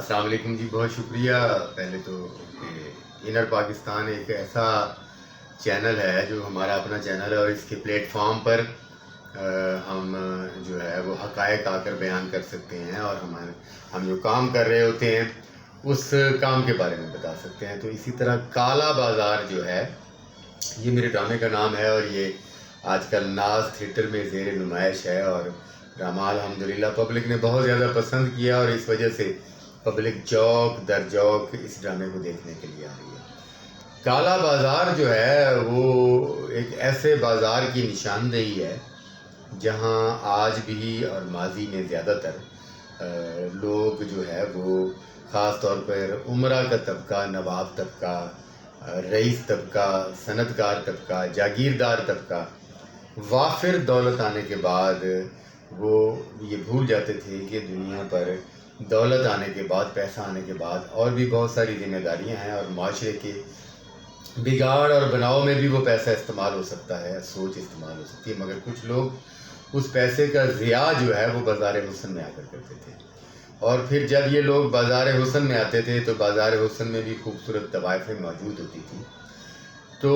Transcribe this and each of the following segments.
अस्सलाम वालेकुम जी, बहुत शुक्रिया। पहले तो इनर पाकिस्तान एक ऐसा चैनल है जो हमारा अपना चैनल है और इसके प्लेटफॉर्म पर हम जो है वो हक़ाइक़ आकर बयान कर सकते हैं और हम जो काम कर रहे होते हैं उस काम के बारे में बता सकते हैं। तो इसी तरह काला बाज़ार जो है ये मेरे ड्रामे का नाम है और ये आजकल नाज थिएटर में ज़ेर नुमाइश है और ड्रामा अल्हम्दुलिल्लाह पब्लिक ने बहुत ज़्यादा पसंद किया और इस वजह से पब्लिक चौक दर चौक इस ड्रामे को देखने के लिए आ रही है। काला बाज़ार जो है वो एक ऐसे बाज़ार की निशानदेही है जहां आज भी और माजी में ज़्यादातर लोग जो है वो ख़ास तौर पर उमरा का तबका, नवाब तबका, रईस तबका, सनतकार तबका, जागीरदार तबका वाफिर दौलत आने के बाद वो ये भूल जाते थे कि दुनिया पर दौलत आने के बाद, पैसा आने के बाद और भी बहुत सारी जिम्मेदारियां हैं और माशरे के बिगाड़ और बनाव में भी वो पैसा इस्तेमाल हो सकता है, सोच इस्तेमाल हो सकती है। मगर कुछ लोग उस पैसे का ज़िया जो है वो बाज़ार हुस्न में आकर करते थे और फिर जब ये लोग बाज़ार हुस्न में आते थे तो बाज़ार हुस्न में भी खूबसूरत तवाइफ़ें मौजूद होती थी। तो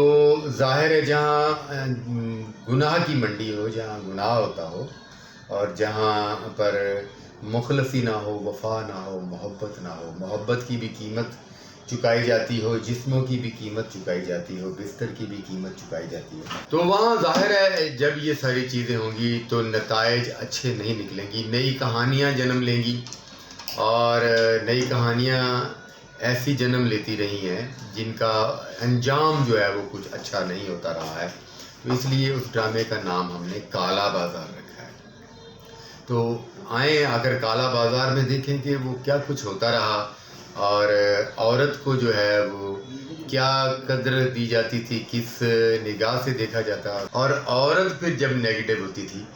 ज़ाहिर है जहाँ गुनाह की मंडी हो, जहाँ गुनाह होता हो और जहाँ पर मुखलसी ना हो, वफ़ा ना हो, मोहब्बत ना हो, मोहब्बत की भी कीमत चुकाई जाती हो, जिस्मों की भी कीमत चुकाई जाती हो, बिस्तर की भी कीमत चुकाई जाती हो, तो वहाँ ज़ाहिर है जब ये सारी चीज़ें होंगी तो नताइज अच्छे नहीं निकलेंगी। नई कहानियाँ जन्म लेंगी और नई कहानियाँ ऐसी जन्म लेती रही हैं जिनका अंजाम जो है वो कुछ अच्छा नहीं होता रहा है। तो इसलिए उस ड्रामे का नाम हमने काला बाज़ार रखा है। तो आए आकर काला बाज़ार में देखें कि वो क्या कुछ होता रहा और औरत को जो है वो क्या कद्र दी जाती थी, किस निगाह से देखा जाता और औरत फिर जब नेगेटिव होती थी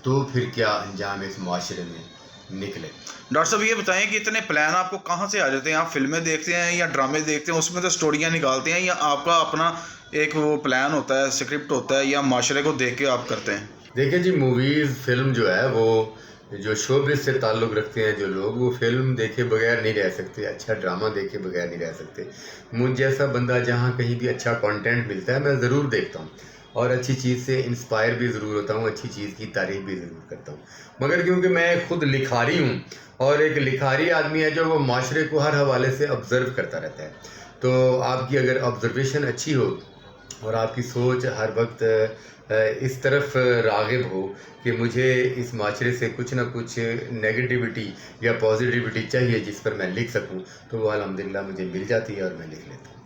तो फिर क्या अंजाम इस माशरे में निकले। डॉक्टर साहब ये बताएं कि इतने प्लान आपको कहाँ से आ जाते हैं? आप फिल्में देखते हैं या ड्रामे देखते हैं, उसमें तो स्टोरियाँ निकालते हैं, या आपका अपना एक वो प्लान होता है, स्क्रिप्ट होता है, या माशरे को देख के आप करते हैं? देखिए जी, मूवीज़ फिल्म जो है वो जो शोबिज़ से ताल्लुक़ रखते हैं जो लोग, वो फिल्म देखे बगैर नहीं रह सकते, अच्छा ड्रामा देखे बगैर नहीं रह सकते। मुझ जैसा बंदा जहाँ कहीं भी अच्छा कंटेंट मिलता है मैं ज़रूर देखता हूँ और अच्छी चीज़ से इंस्पायर भी ज़रूर होता हूँ, अच्छी चीज़ की तारीफ़ भी ज़रूर करता हूँ। मगर क्योंकि मैं खुद लिखारी हूँ और एक लिखारी आदमी है जो वो माशरे को हर हवाले से ऑब्ज़र्व करता रहता है, तो आपकी अगर ऑब्ज़र्वेशन अच्छी हो और आपकी सोच हर वक्त इस तरफ राग़िब हो कि मुझे इस माशरे से कुछ ना कुछ नेगेटिविटी या पॉजिटिविटी चाहिए जिस पर मैं लिख सकूं, तो वो अल्हम्दुलिल्लाह मुझे मिल जाती है और मैं लिख लेता हूँ।